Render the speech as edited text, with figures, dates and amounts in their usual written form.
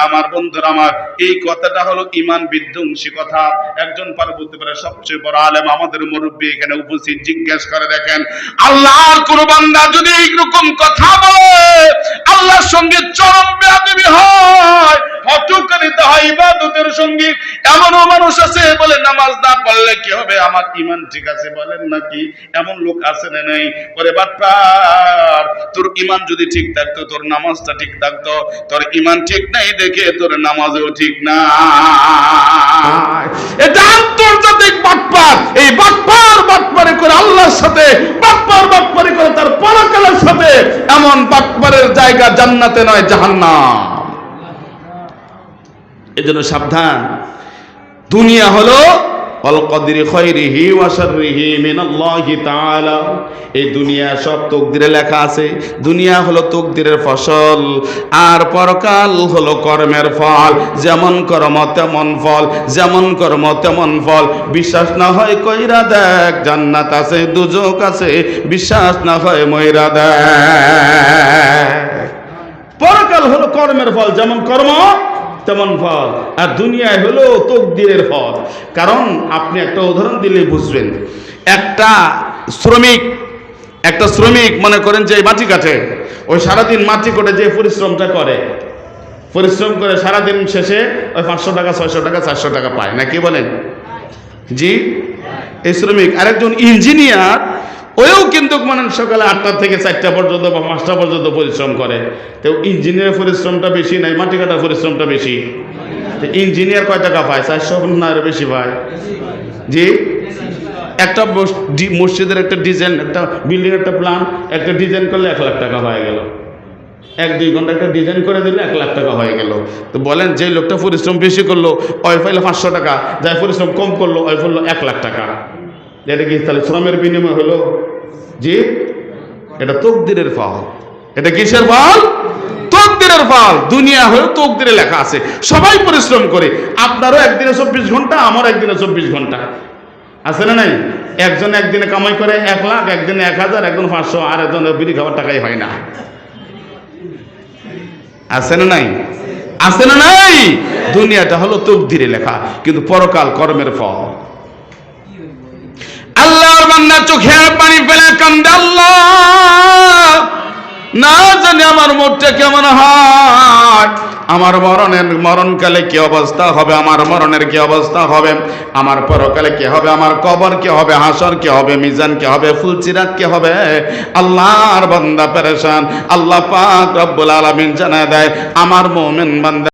আমার বন্ধুরা আমার, এই কথাটা হলো ঈমান বিধ্বংসী কথা। একজন পার্বতীপুরের সবচেয়ে বড় আলেম, আমাদের মুরব্বী এখানে উপস্থিত, জিজ্ঞেস করে দেখেন, আল্লাহর কোন বান্দা যদি এইরকম কথা বলে আল্লাহর সঙ্গে চরম বেয়াদবি হয়, হঠকারিতা হয়, ইবাদতের সঙ্গে। এমনও মানুষ আছে বলে নামাজ না পড়লে কি হবে, আমার ঈমান ঠিক আছে বলেন নাকি? এমন লোক আছে না নাই? ওরে বাটপার, তোর ঈমান যদি ঠিক থাকতো তোর নামাজটা ঠিক থাকতো, তোর ঈমান ঠিক নাই দেখে তোর নামাজও ঠিক না। এটা আন্তর্জাতিক বাটপার। এই বাটপারি করে আল্লাহর সাথে, বাটপারি করে তার পরকালের সাথে। এমন বাটপারের জায়গা জান্নাতে নয়, জাহান্নাম। এজন্য সাবধান। দুনিয়া হলো আল কদরি খায়রিহি ওয়া শাররিহি মিনাল্লাহি তাআলা। এই দুনিয়া সব তকদিরে লেখা আছে। দুনিয়া হলো তকদিরের ফসল, আর পরকাল হলো কর্মের ফল। যেমন কর্ম তেমন ফল, যেমন কর্ম তেমন ফল। বিশ্বাস না হয় কইরা দেখ, জান্নাত আছে দুজক আছে, বিশ্বাস না হয় মইরা দেখ। পরকাল হলো কর্মের ফল, যেমন কর্ম তেমন ফল। আর দুনিয়ায় হলো তকদিরের ফল। কারণ আপনি একটা উদাহরণ দিলে বুঝবেন। একটা শ্রমিক মনে করেন যে মাটি কাটে, ওই সারাদিন মাটি কাটে যে পরিশ্রম করে সারাদিন শেষে ওই 500 টাকা 600 টাকা 400 টাকা পায়, না কি বলেন? জি, এই শ্রমিক। আরেকজন ইঞ্জিনিয়ার, ওও কিন্তু মানে সকালে 8টা থেকে 4টা পর্যন্ত বা 5টা পর্যন্ত পরিশ্রম করে। তো ইঞ্জিনিয়ারের পরিশ্রমটা বেশি নাই, মাটি কাটার পরিশ্রমটা বেশি। ইঞ্জিনিয়ার কয় টাকা পায়? 400 না আরো বেশি পায়? জি, একটা মসজিদের একটা ডিজাইন, একটা বিল্ডিং, একটা প্ল্যান, একটা ডিজাইন করলে 1 লাখ টাকা হয়ে গেল। 1-2 ঘন্টা একটা ডিজাইন করে দিলে 1 লাখ টাকা হয়ে গেল। তো বলেন, যে লোকটা পরিশ্রম বেশি করলো ওই পাইলে 500 টাকা, যাই পরিশ্রম কম করলো ওই পড়লো 1 লাখ টাকা। এটা কি তাহলে শ্রমের বিনিময় হলো? জি, এটা তকদিরের ফল। এটা কিসের ফল? তকদিরের ফল। দুনিয়া হলো তকদিরে লেখা আছে, সবাই পরিশ্রম করে। আপনারও একদিনে 24 ঘন্টা, আমার একদিনে 24 ঘন্টা, আছে না নাই? একজন একদিনে কামাই করে 1 লাখ, একদিনে 1000, একজন 500, আর একজনের বিড়ি খাওয়ার টাকাই হয় না। আছে না নাই? আছে না নাই? দুনিয়াটা হলো তকদিরে লেখা, কিন্তু পরকাল কর্মের ফল। আল্লাহর বান্দা চোখের পানি ফেলে কান্দে, আল্লাহ না জানি আমার মুখটা কেমন হয়, আমার মরণকালে কি অবস্থা হবে, আমার মরণের কি অবস্থা হবে, আমার পরকালে কি হবে, আমার কবর কি হবে, হাসর কি হবে, মিজান কি হবে, ফুলসিরাত কি হবে। আল্লাহর বান্দা পেরেশান। আল্লাহ পাক রব্বুল আলামিন জানায় দেয়, আমার মুমিন বান্দা